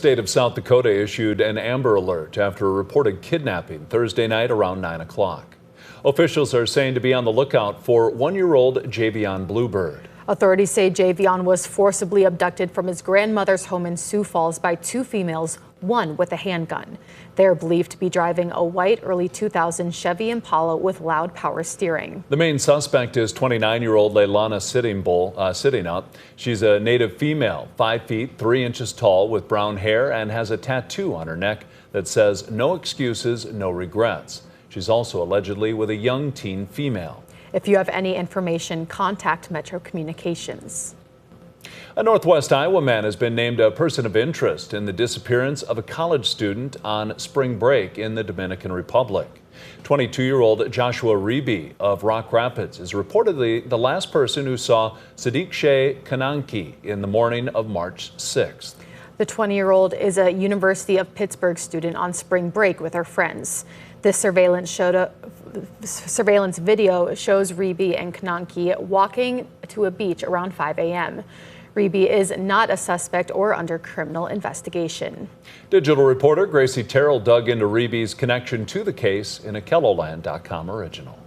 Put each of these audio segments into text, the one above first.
state of South Dakota issued an Amber Alert after a reported kidnapping Thursday night around 9 o'clock. Officials are saying to be on the lookout for 1-year-old Javion Bluebird. Authorities say Javion was forcibly abducted from his grandmother's home in Sioux Falls by 2 females, one with a handgun. They are believed to be driving a white early 2000 Chevy Impala with loud power steering. The main suspect is 29-year-old Leilana Sitting Up. She's a native female, 5 feet 3 inches tall, with brown hair and has a tattoo on her neck that says "No excuses, no regrets." She's also allegedly with a young teen female. If you have any information, contact Metro Communications. A Northwest Iowa man has been named a person of interest in the disappearance of a college student on spring break in the Dominican Republic. 22-year-old Joshua Reby of Rock Rapids is reportedly the last person who saw Sadiq Kananki in the morning of March 6th. The 20-year-old is a University of Pittsburgh student on spring break with her friends. This surveillance video shows Reby and Kananki walking to a beach around 5 a.m. Reby is not a suspect or under criminal investigation. Digital reporter Gracie Terrell dug into Reby's connection to the case in a KELOLAND.com original.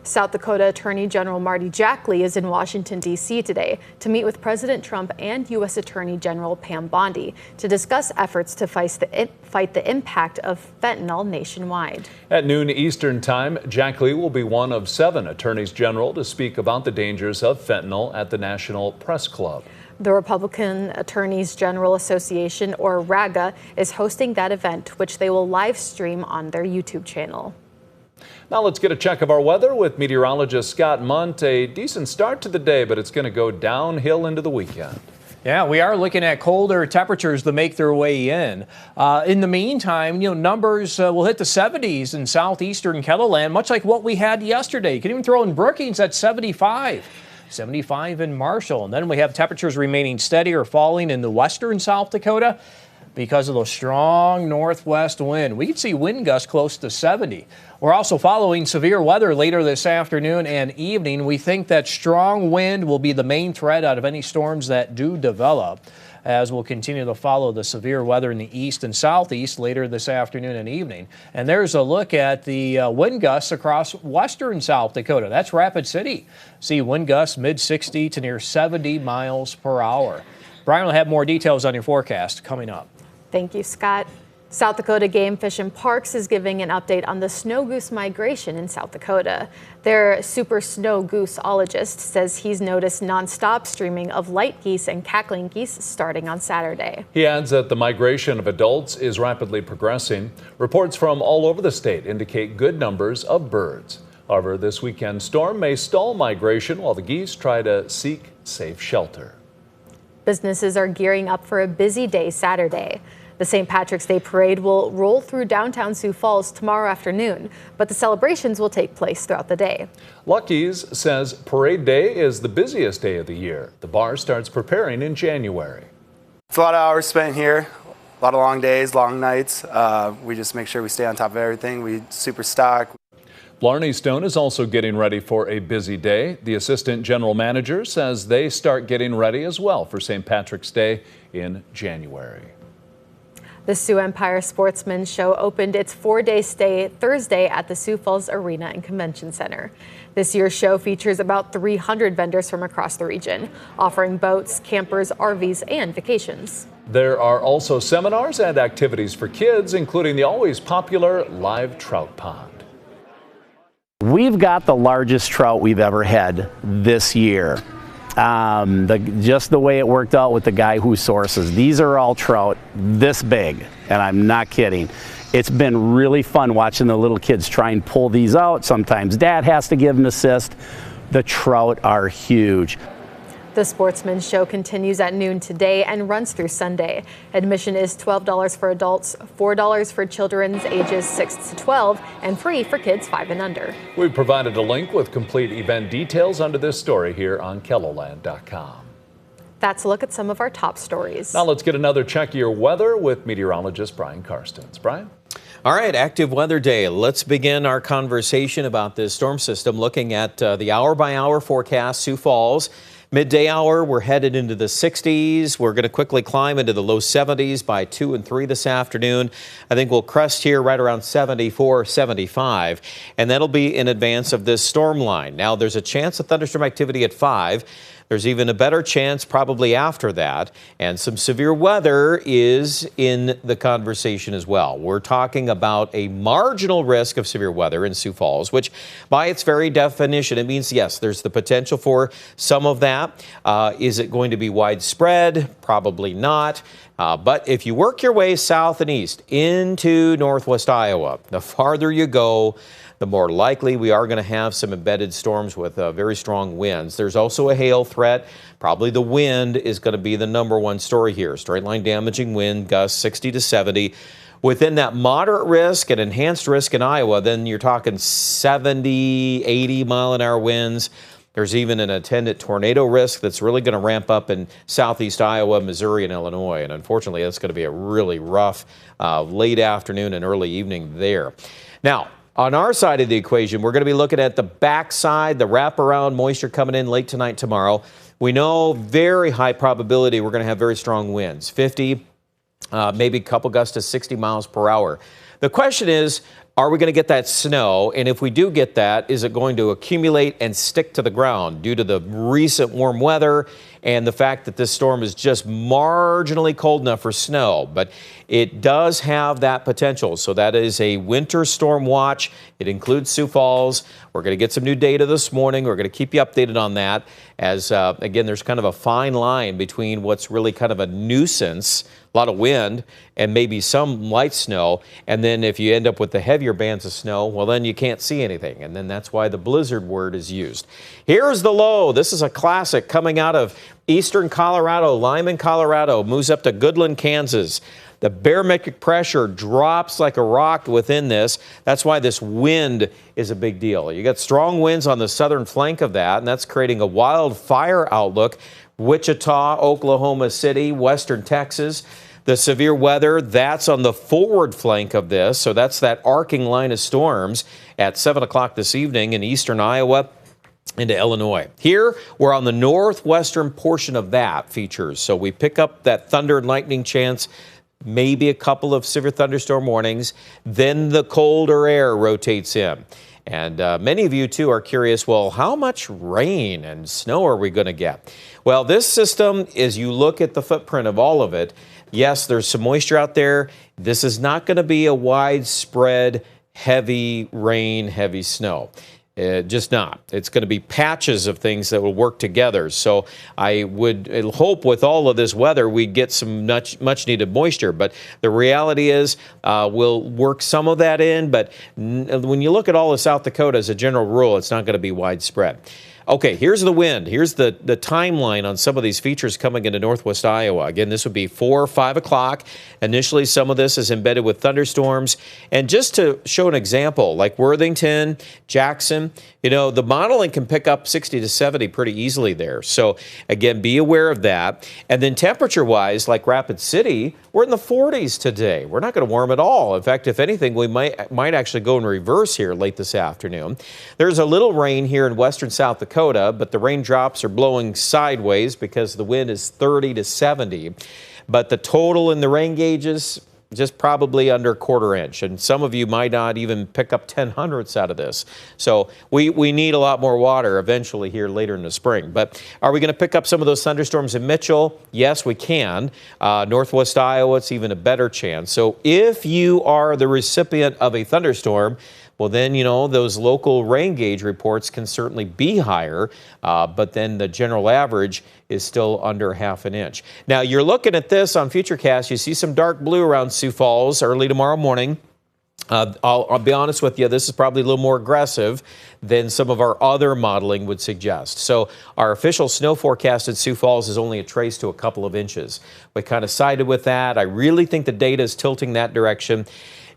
South Dakota Attorney General Marty Jackley is in Washington, D.C. today to meet with President Trump and U.S. Attorney General Pam Bondi to discuss efforts to fight the impact of fentanyl nationwide. At noon Eastern Time, Jackley will be one of 7 attorneys general to speak about the dangers of fentanyl at the National Press Club. The Republican Attorneys General Association, or RAGA, is hosting that event, which they will live stream on their YouTube channel. Now let's get a check of our weather with meteorologist Scott Munt. A decent start to the day, but it's going to go downhill into the weekend. Yeah, we are looking at colder temperatures to make their way in. In the meantime, numbers will hit the 70s in southeastern KELOLAND, much like what we had yesterday. You can even throw in Brookings at 75. 75 in Marshall. And then we have temperatures remaining steady or falling in the western South Dakota because of the strong northwest wind. We could see wind gusts close to 70. We're also following severe weather later this afternoon and evening. We think that strong wind will be the main threat out of any storms that do develop, as we'll continue to follow the severe weather in the east and southeast later this afternoon and evening. And there's a look at the wind gusts across western South Dakota. That's Rapid City. See wind gusts mid-60 to near 70 miles per hour. Brian will have more details on your forecast coming up. Thank you, Scott. South Dakota Game Fish and Parks is giving an update on the snow goose migration in South Dakota. Their super snow gooseologist says he's noticed nonstop streaming of light geese and cackling geese starting on Saturday. He adds that the migration of adults is rapidly progressing. Reports from all over the state indicate good numbers of birds. However, this weekend storm may stall migration while the geese try to seek safe shelter. Businesses are gearing up for a busy day Saturday. The St. Patrick's Day Parade will roll through downtown Sioux Falls tomorrow afternoon, but the celebrations will take place throughout the day. Lucky's says Parade Day is the busiest day of the year. The bar starts preparing in January. It's a lot of hours spent here, a lot of long days, long nights. We just make sure we stay on top of everything. We super stock. Blarney Stone is also getting ready for a busy day. The assistant general manager says they start getting ready as well for St. Patrick's Day in January. The Sioux Empire Sportsman Show opened its 4-day stay Thursday at the Sioux Falls Arena and Convention Center. This year's show features about 300 vendors from across the region, offering boats, campers, RVs, and vacations. There are also seminars and activities for kids, including the always popular live trout pond. We've got the largest trout we've ever had this year. Just the way it worked out with the guy who sources. These are all trout this big, and I'm not kidding. It's been really fun watching the little kids try and pull these out. Sometimes Dad has to give an assist. The trout are huge. The Sportsman's Show continues at noon today and runs through Sunday. Admission is $12 for adults, $4 for children's ages 6 to 12, and free for kids 5 and under. We've provided a link with complete event details under this story here on KELOLAND.com. That's a look at some of our top stories. Now let's get another check of your weather with meteorologist Brian Karstens. Brian? All right, active weather day. Let's begin our conversation about this storm system looking at the hour-by-hour forecast. Sioux Falls Midday hour, we're headed into the 60s. We're going to quickly climb into the low 70s by 2 and 3 this afternoon. I think we'll crest here right around 74, 75, and that'll be in advance of this storm line. Now, there's a chance of thunderstorm activity at 5. There's even a better chance probably after that, and some severe weather is in the conversation as well. We're talking about a marginal risk of severe weather in Sioux Falls, which by its very definition, it means, yes, there's the potential for some of that. Is it going to be widespread? Probably not. But if you work your way south and east into northwest Iowa, the farther you go, the more likely we are going to have some embedded storms with very strong winds. There's also a hail threat. Probably the wind is going to be the number one story here. Straight line damaging wind, gusts 60 to 70. Within that moderate risk and enhanced risk in Iowa, then you're talking 70, 80 mile an hour winds. There's even an attendant tornado risk that's really going to ramp up in southeast Iowa, Missouri, and Illinois. And unfortunately, that's going to be a really rough late afternoon and early evening there. Now, on our side of the equation, we're going to be looking at the backside, the wraparound moisture coming in late tonight, tomorrow. We know very high probability we're going to have very strong winds, 50, maybe a couple gusts to 60 miles per hour. The question is, are we going to get that snow? And if we do get that, is it going to accumulate and stick to the ground due to the recent warm weather and the fact that this storm is just marginally cold enough for snow? But it does have that potential. So that is a winter storm watch. It includes Sioux Falls. We're going to get some new data this morning. We're going to keep you updated on that as, again, there's kind of a fine line between what's really kind of a nuisance, a lot of wind, and maybe some light snow. And then if you end up with the heavier bands of snow, well, then you can't see anything. And then that's why the blizzard word is used. Here's the low. This is a classic coming out of eastern Colorado, Lyman, Colorado, moves up to Goodland, Kansas. The barometric pressure drops like a rock within this. That's why this wind is a big deal. You got strong winds on the southern flank of that, and that's creating a wildfire outlook. Wichita, Oklahoma City, western Texas. The severe weather, that's on the forward flank of this. So that's that arcing line of storms at 7 o'clock this evening in eastern Iowa into Illinois. Here, we're on the northwestern portion of that features. So we pick up that thunder and lightning chance, maybe a couple of severe thunderstorm warnings. Then the colder air rotates in. And many of you, too, are curious, well, how much rain and snow are we going to get? Well, this system, as you look at the footprint of all of it, yes, there's some moisture out there. This is not going to be a widespread heavy rain, heavy snow. Just not. It's going to be patches of things that will work together. So I would hope with all of this weather we get some much needed moisture. But the reality is we'll work some of that in. But when you look at all of South Dakota as a general rule, it's not going to be widespread. Okay, here's the wind. Here's the timeline on some of these features coming into northwest Iowa. Again, this would be 4 or 5 o'clock. Initially, some of this is embedded with thunderstorms. And just to show an example, like Worthington, Jackson, you know, the modeling can pick up 60 to 70 pretty easily there. So, again, be aware of that. And then temperature-wise, like Rapid City, we're in the 40s today. We're not going to warm at all. In fact, if anything, we might actually go in reverse here late this afternoon. There's a little rain here in western South Dakota, but the raindrops are blowing sideways because the wind is 30 to 70. But the total in the rain gauges, just probably under a quarter inch. And some of you might not even pick up 0.10 out of this. So we need a lot more water eventually here later in the spring. But are we going to pick up some of those thunderstorms in Mitchell? Yes, we can. Northwest Iowa, it's even a better chance. So if you are the recipient of a thunderstorm, well, then, you know, those local rain gauge reports can certainly be higher, but then the general average is still under ½ an inch. Now, you're looking at this on Futurecast. You see some dark blue around Sioux Falls early tomorrow morning. I'll be honest with you, this is probably a little more aggressive than some of our other modeling would suggest. So our official snow forecast at Sioux Falls is only a trace to a couple of inches. We kind of sided with that. I really think the data is tilting that direction.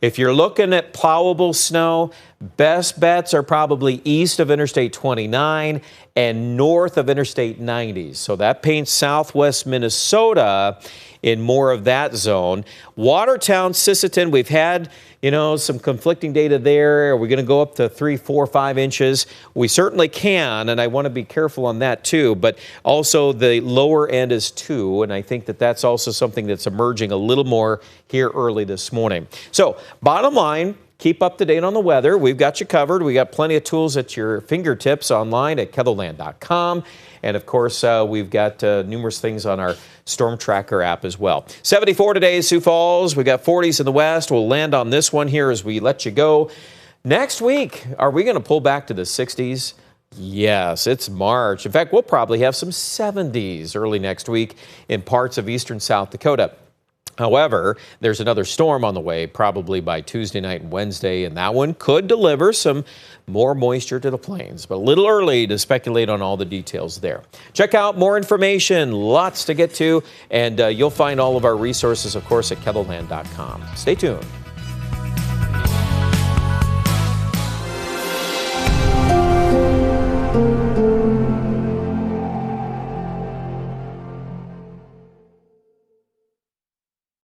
If you're looking at plowable snow, best bets are probably east of Interstate 29 and north of Interstate 90. So that paints southwest Minnesota in more of that zone. Watertown, Sisseton, we've had, some conflicting data there. Are we going to go up to 3, 4, 5 inches? We certainly can, and I want to be careful on that too. But also the lower end is 2, and I think that that's also something that's emerging a little more here early this morning. So bottom line, keep up to date on the weather. We've got you covered. We got plenty of tools at your fingertips online at KELOLAND.com. And of course, we've got numerous things on our Storm Tracker app as well. 74 today, Sioux Falls. We got 40s in the west. We'll land on this one here as we let you go. Next week, are we going to pull back to the 60s? Yes, it's March. In fact, we'll probably have some 70s early next week in parts of eastern South Dakota. However, there's another storm on the way, probably by Tuesday night and Wednesday, and that one could deliver some more moisture to the plains, but a little early to speculate on all the details there. Check out more information, lots to get to, and you'll find all of our resources, of course, at KELOLAND.com. Stay tuned.